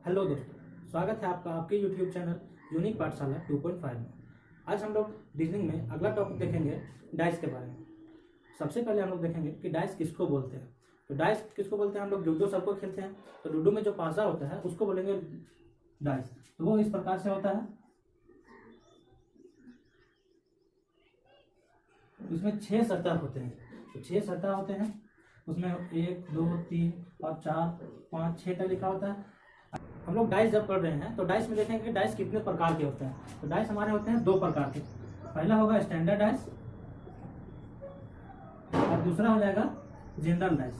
Hello दोस्तों, स्वागत है आपका आपके YouTube चैनल यूनिक पाठशाला 2.5 में। आज हम लोग रीजनिंग में अगला टॉपिक देखेंगे डाइस के बारे में। सबसे पहले हम लोग देखेंगे कि डाइस किसको बोलते हैं। तो डाइस किसको बोलते हैं, हम लोग लूडो सबको खेलते हैं, तो लूडो में जो पासा होता है उसको बोलेंगे डाइस। तो वो इस प्रकार से होता है, इसमें 6 सतह होते हैं। तो 6 सतह होते हैं, उसमें 1 2 3 और 4 5 6 तक लिखा होता है। हम लोग डाइस जब पढ़ रहे हैं तो डाइस में देखेंगे कि डाइस कितने प्रकार के होते हैं। तो डाइस हमारे होते हैं 2 प्रकार के। पहला होगा स्टैंडर्ड डाइस और दूसरा हो जाएगा जनरल डाइस।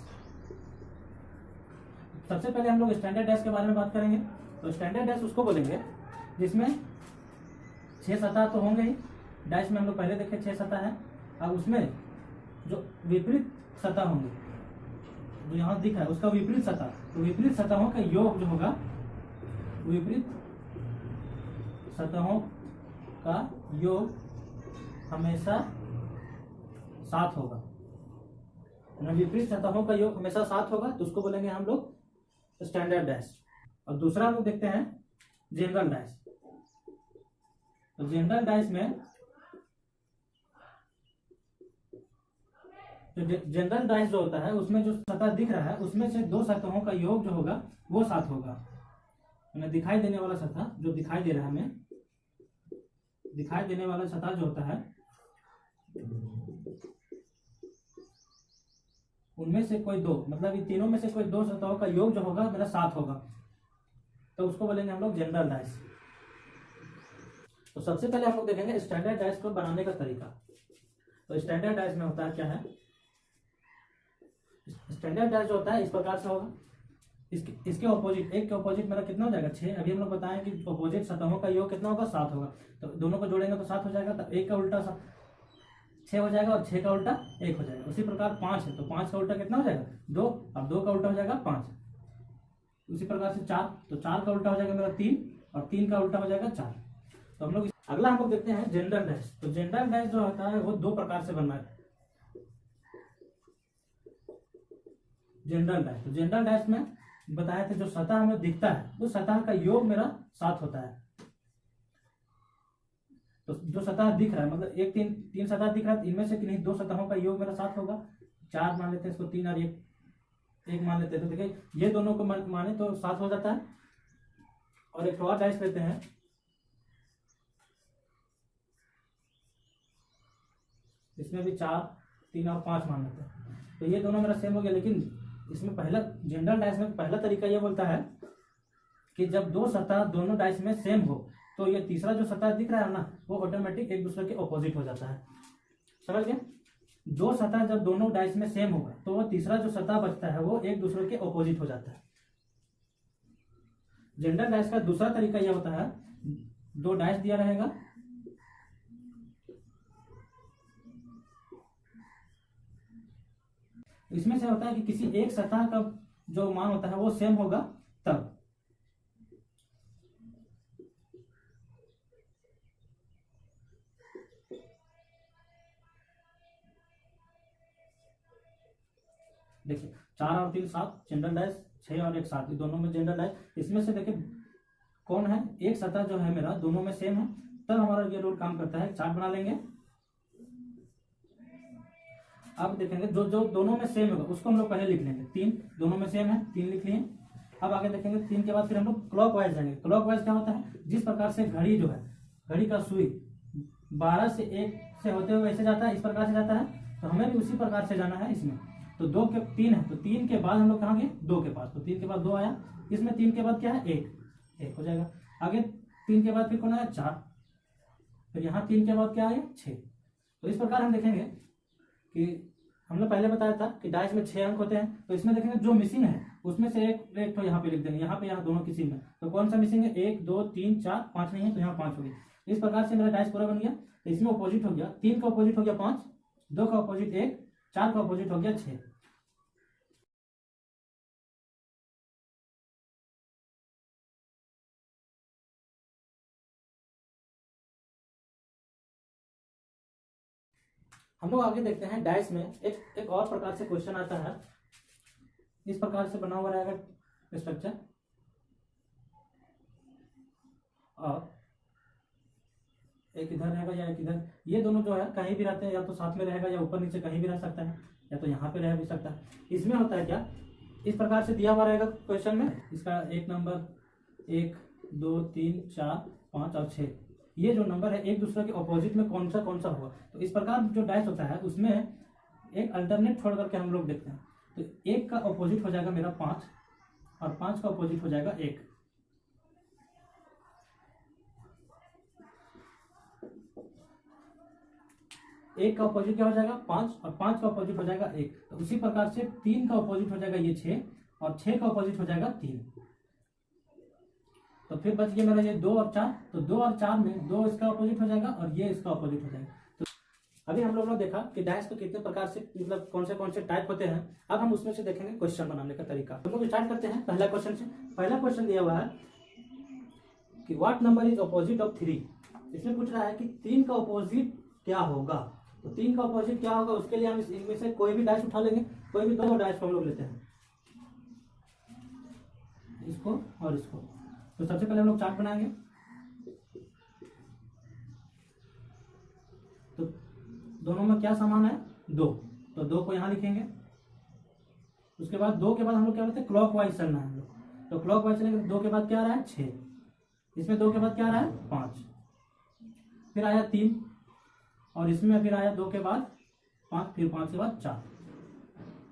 सबसे पहले हम लोग स्टैंडर्ड डाइस के बारे में बात करेंगे। तो स्टैंडर्ड डाइस उसको बोलेंगे जिसमें 6 सतह तो होंगे ही। डाइस में हम लोग पहले देखे 6 सतह है, और उसमें जो विपरीत सतह होंगे, जो यहाँ दिख रहा है उसका विपरीत सतह, तो विपरीत सतहों का योग जो होगा, विपरीत सतहों का योग हमेशा 7 होगा। विपरीत सतहों का योग हमेशा 7 होगा, तो उसको बोलेंगे हम लोग स्टैंडर्ड डैश। और दूसरा हम लोग देखते हैं जनरल डैश। तो जनरल डैश में तो जनरल डाइस जो होता है उसमें जो सतह दिख रहा है उसमें से 2 सतहों का योग जो होगा वो 7 होगा। हमें दिखाई देने वाला सतह जो दिखाई दे रहा है, हमें दिखाई देने वाला सतह जो होता है उनमें से कोई 2, मतलब इन तीनों में से कोई 2 सतहों का योग जो होगा मेरा 7 होगा, तो उसको बोलेंगे हम लोग जनरल डाइस। तो सबसे पहले हम लोग देखेंगे स्टैंडर्ड डाइस को बनाने का तरीका। तो स्टैंडर्ड डाइस में होता है क्या है, स्टैंडर्ड डाइस जो होता है इस प्रकार से होगा। इसके ऑपोजिट, एक के ऑपोजिट मेरा कितना हो जाएगा 6। अभी हम लोग बताएं कि ऑपोजिट सतहों का योग कितना होगा 7 होगा। तो दोनों को जोड़ेंगे तो 7 हो जाएगा, तो 1 का उल्टा 6 हो जाएगा और 6 का उल्टा 1 हो जाएगा। उसी प्रकार 5 है तो 5 का उल्टा कितना हो जाएगा 2, अब 2 का उल्टा हो जाएगा 5। उसी प्रकार से 4, तो 4 का उल्टा हो जाएगा मेरा 3 और 3 का उल्टा हो जाएगा 4। तो हम लोग अगला हम लोग देखते हैं जनरल डैश। तो जनरल डैश जो होता है वो 2 प्रकार से बनना है। जनरल डैश, तो जनरल डैश में बताए थे जो सतह हमें दिखता है वो सतह का योग मेरा 7 होता है। तो जो सतह दिख रहा है, मतलब 1 3 सतह दिख रहा है, इनमें से किन्हीं 2 सतहों का योग मेरा 7 होगा। 4 मान लेते हैं इसको, 3 और 1 मान लेते हैं, तो देखिए ये दोनों को माने तो 7 हो जाता है। और एक और डैश लेते हैं, इसमें भी 4 3 और 5 मान लेते हैं, तो ये दोनों मेरा सेम हो गया। लेकिन इसमें पहला जनरल डाइस में पहला तरीका ये बोलता है कि जब 2 सतह दोनों डाइस में सेम हो तो ये तीसरा जो सतह दिख रहा है ना वो ऑटोमेटिक एक दूसरे के ऑपोजिट हो जाता है। समझ गए? 2 सतह जब दोनों डाइस में सेम होगा तो वो तीसरा जो सतह बचता है वो एक दूसरे के ऑपोजिट हो जाता है। जनरल डाइस का दूसरा तरीका यह होता है, 2 डाइस दिया रहेगा, इसमें से होता है कि किसी एक सतह का जो मान होता है वो सेम होगा तब। देखिए 4 और 3 7 जनरल डाइस, 6 और 1 7, दोनों में जनरल डाइस। इसमें से देखिए कौन है, एक सतह जो है मेरा दोनों में सेम है, तब हमारा ये रूल काम करता है। चार्ट बना लेंगे। अब देखेंगे जो जो दोनों में सेम होगा उसको हम लोग पहले लिख लेंगे। 3 दोनों में सेम है, 3 लिख लिए। अब आगे देखेंगे 3 के बाद फिर हम लोग क्लॉकवाइज जाएंगे। क्लॉकवाइज क्या होता है, जिस प्रकार से घड़ी जो है, घड़ी का सुई 12 से 1 से होते हुए ऐसे जाता है, इस प्रकार से जाता है, तो हमें भी उसी प्रकार से जाना है इसमें। तो 2 के 3 है, तो 3 के बाद हम लोग कहाँ गए 2 के पास, तो 3 के बाद 2 आया। इसमें 3 के बाद क्या है 1 हो जाएगा। आगे 3 के बाद फिर कौन आया 4, फिर यहाँ 3 के बाद क्या आया 6। तो इस प्रकार हम देखेंगे कि हम लोग पहले बताया था कि डाइस में 6 अंक होते हैं, तो इसमें देखेंगे जो मिसिंग है उसमें से एक तो यहाँ पे लिख देंगे, यहाँ पे यहाँ दोनों की सिंग है, तो कौन सा मिसिंग है 1 2 3 4 5 नहीं है, तो यहाँ 5 हो गया। इस प्रकार से मेरा डाइस पूरा बन गया। तो इसमें अपोजिट हो गया, 3 का अपोजिट हो गया 5, 2 का अपोजिट 1, 4 का अपोजिट हो गया 6। हम लोग आगे देखते हैं डाइस में एक और प्रकार से क्वेश्चन आता है। इस प्रकार से बना हुआ रहेगा स्ट्रक्चर। और एक इधर रहेगा या एक इधर, ये दोनों जो है कहीं भी रहते हैं, या तो साथ में रहेगा या ऊपर नीचे कहीं भी रह सकता है, या तो यहाँ पे रह भी सकता है। इसमें होता है क्या, इस प्रकार से दिया हुआ रहेगा क्वेश्चन में, इसका एक नंबर 1 2 3 4 5 और 6, ये जो नंबर है एक दूसरे के ऑपोजिट में कौन सा होगा। तो इस प्रकार जो डैश होता है उसमें एक अल्टरनेट छोड़ करके हम लोग देखते हैं। तो 1 का ऑपोजिट हो जाएगा मेरा 5 और 5 का ऑपोजिट हो जाएगा 1। एक का ऑपोजिट क्या हो जाएगा 5 और 5 का ऑपोजिट हो जाएगा 1। तो उसी प्रकार से 3 का ऑपोजिट हो जाएगा ये 6 और 6 का ऑपोजिट हो जाएगा 3। तो फिर बच गया मेरा ये 2 और 4। तो 2 और 4 में 2 इसका ऑपोजिट हो जाएगा और ये इसका ऑपोजिट हो जाएगा। तो अभी हम लोगों ने देखा कि डैश को कितने प्रकार से, मतलब कौन से टाइप होते हैं। अब हम उसमें से देखेंगे क्वेश्चन बनाने का तरीका। हम लोग स्टार्ट करते हैं पहला क्वेश्चन से। पहला क्वेश्चन दिया हुआ है कि what number is opposite of 3। इसमें पूछ रहा है कि 3 का ऑपोजिट क्या होगा। तो 3 का ऑपोजिट क्या होगा, उसके लिए हम इनमें से कोई भी डैश उठा लेंगे, कोई भी 2 डैश को हम लोग लेते हैं, इसको और इसको। तो सबसे पहले हम लोग चार्ट बनाएंगे। तो दोनों में क्या समान है 2, तो 2 को यहां लिखेंगे। उसके बाद 2 के बाद हम लोग क्या करते हैं, क्लॉकवाइज चलना है हम लोग। तो क्लॉकवाइज चलेंगे। 2 के बाद क्या आ रहा है 6, इसमें 2 के बाद क्या आ रहा है 5, फिर आया 3 और इसमें फिर आया 2 के बाद 5, फिर 5 के बाद 4।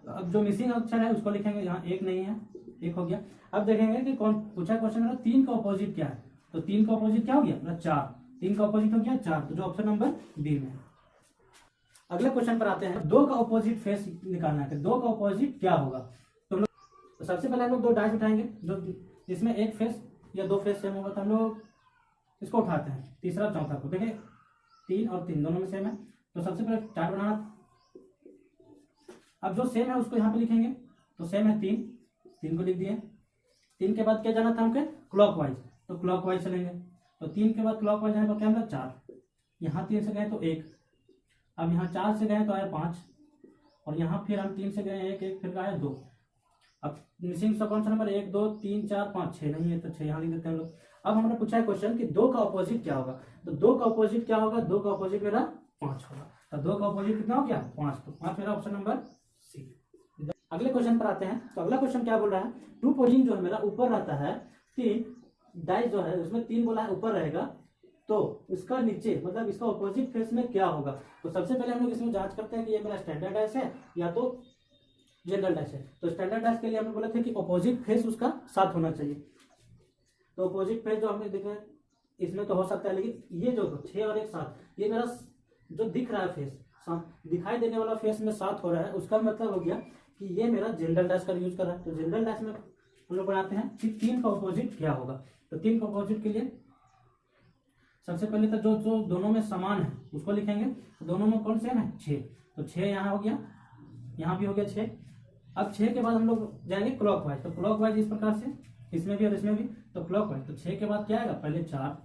तो अब जो मिसिंग अक्षर है उसको लिखेंगे, यहाँ 1 नहीं है, 1 हो गया। अब देखेंगे कि कौन पूछा क्वेश्चन है 3 का ऑपोजिट क्या है। तो 3 का ऑपोजिट क्या हो गया 4, 3 का ऑपोजिट हो गया 4, तो जो ऑप्शन नंबर बी में है। अगले क्वेश्चन पर आते हैं। 2 का ऑपोजिट फेस निकालना है, 2 का ऑपोजिट क्या होगा। तो सबसे पहले हम लोग 2 डाइस उठाएंगे, जो जिसमें एक फेस या 2 फेस सेम होगा, तो हम लोग इसको उठाते हैं, तीसरा चौथा को। देखिए 3 और 3 दोनों में सेम है, तो सबसे पहले चार्ट बनाना। अब जो सेम है उसको यहाँ पे लिखेंगे। तो सेम है 3 को लिख दिए। 3 के बाद क्या जाना था हमके, क्लॉकवाइज, तो क्लॉकवाइज चलेंगे। तो 3 के बाद क्लॉकवाइज जाने पर क्या मिला 4, यहाँ 3 से गए तो 1, अब यहाँ 4 से गए तो आया 5, और यहाँ फिर हम 3 से गए 1, फिर आया 2। अब मिसिंग सा कौन सा नंबर 1 2 3 4 5 6 नहीं है, तो 6 यहाँ लिख देते हैं हम लोग। अब हमने पूछा है क्वेश्चन कि 2 का ऑपोजिट क्या होगा। तो 2 का ऑपोजिट क्या होगा, 2 का ऑपोजिट मेरा 5 होगा। तो 2 का ऑपोजिट कितना हो गया 5, तो 5 मेरा ऑप्शन नंबर सी। अगले क्वेश्चन पर आते हैं। तो अगला क्वेश्चन क्या बोल रहा है, 2 पोजिंग जो है मेरा ऊपर रहता है, 3 डाइस जो है उसमें 3 बोला है ऊपर रहेगा, तो इसका नीचे मतलब इसका ऑपोजिट फेस में क्या होगा। तो सबसे पहले हम लोग इसमें जांच करते हैं कि ये मेरा स्टैंडर्ड डैश है या तो जनरल डैश है। तो स्टैंडर्ड डैश के लिए हमने बोला था कि ऑपोजिट फेस उसका साथ होना चाहिए। तो ऑपोजिट फेस जो हमने देखा इसमें तो हो सकता है, लेकिन ये जो 6 और 1 7, ये मेरा जो दिख रहा है फेस, दिखाई देने वाला फेस में साथ हो रहा है, उसका मतलब हो गया कि ये मेरा जनरल डैश का यूज कर रहा है। तो जनरल डैश में हम लोग बनाते हैं कि 3 का ऑपोजिट क्या होगा। तो 3 का ऑपोजिट के लिए सबसे पहले तो जो दोनों में समान है उसको लिखेंगे। तो दोनों में कौन सेम है 6, तो 6 यहाँ हो गया, यहाँ भी हो गया 6। अब 6 के बाद हम लोग जाएंगे क्लॉकवाइज। तो क्लॉकवाइज इस प्रकार से, इसमें भी और इसमें भी। तो क्लॉकवाइज तो 6 के बाद क्या आएगा, पहले 4,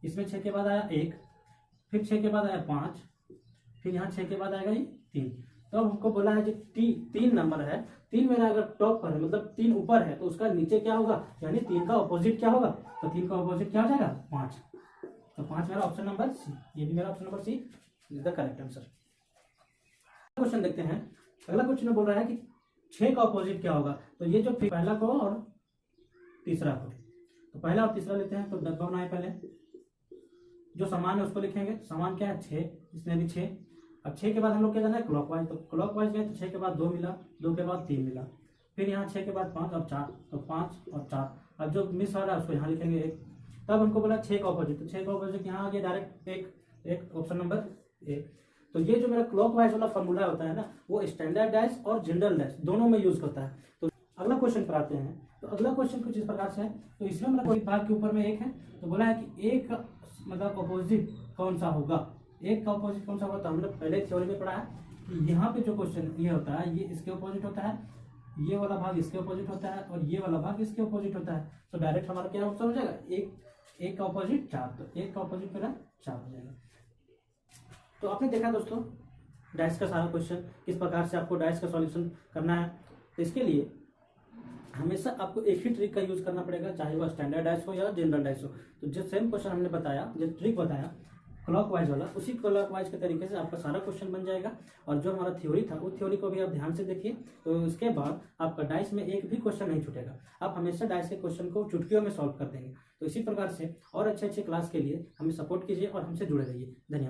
इसमें 6 के बाद आया 1, फिर 6 के बाद आया 5, फिर यहाँ 6 के बाद आएगा ये 3। तो अब हमको बोला है कि 3 नंबर है, 3 मेरा अगर टॉप पर है मतलब 3 ऊपर है, तो उसका नीचे क्या होगा, यानी 3 का ऑपोजिट क्या होगा। तो 3 का ऑपोजिट क्या हो जाएगा 5। तो 5 मेरा ऑप्शन नंबर सी, ये भी मेरा option number C is the correct answer. Question देखते हैं। अगला क्वेश्चन बोल रहा है कि 6 का ऑपोजिट क्या होगा। तो ये जो पहला को और तीसरा को, तो पहला और तीसरा लेते हैं। तो डब्बा बनाए, पहले जो समान है उसको लिखेंगे। समान क्या है 6, इसमें भी 6। अब 6 के बाद हम लोग क्या जाना है क्लॉकवाइज। तो क्लॉकवाइज गए तो 6 के बाद 2 मिला, 2 के बाद 3 मिला, फिर यहाँ 6 के बाद 5 और 4, तो 5 और 4। अब जो मिस हो रहा है उसको यहाँ लिखेंगे 1। तब हमको बोला 6 का ऑपोजिट, तो 6 का ऑपोजिट यहाँ आ गया डायरेक्ट 1 ऑप्शन नंबर ए। तो ये जो मेरा क्लॉकवाइज वाला फॉर्मूला होता है ना, वो स्टैंडर्ड डैश और जनरल डैश दोनों में यूज करता है। तो अगला क्वेश्चन पर आते हैं। तो अगला क्वेश्चन कुछ इस प्रकार से है। तो इसमें मतलब कोई भाग के ऊपर में 1 है, तो बोला है कि 1 मतलब ऑपोजिट कौन सा होगा, 1 का ऑपोजिट कौन सा होगा। तो हमने पहले थ्योरी में पढ़ा है कि यहाँ पे जो क्वेश्चन ये होता है, ये इसके ऑपोजिट होता है, ये वाला भाग इसके ऑपोजिट होता है, और ये वाला भाग इसके ऑपोजिट होता है। तो डायरेक्ट हमारा क्या आंसर हो जाएगा, 1 का ऑपोजिट 4। तो 1 का ऑपोजिट मेरा 4 हो जाएगा। तो आपने देखा दोस्तों डैश का सारा क्वेश्चन, किस प्रकार से आपको डैश का सॉल्यूशन करना है। तो इसके लिए हमेशा आपको एक ही ट्रिक का यूज करना पड़ेगा, चाहे वह स्टैंडर्ड डाइस हो या जनरल डाइस हो। तो जो सेम क्वेश्चन हमने बताया, जो ट्रिक बताया क्लॉकवाइज वाला, उसी क्लॉकवाइज के तरीके से आपका सारा क्वेश्चन बन जाएगा। और जो हमारा थ्योरी था, उस थ्योरी को भी आप ध्यान से देखिए, तो उसके बाद आपका डाइस में एक भी क्वेश्चन नहीं छूटेगा। आप हमेशा डाइस के क्वेश्चन को चुटकियों में सॉल्व कर देंगे। तो इसी प्रकार से और अच्छे अच्छे क्लास के लिए हमें सपोर्ट कीजिए और हमसे जुड़े रहिए। धन्यवाद।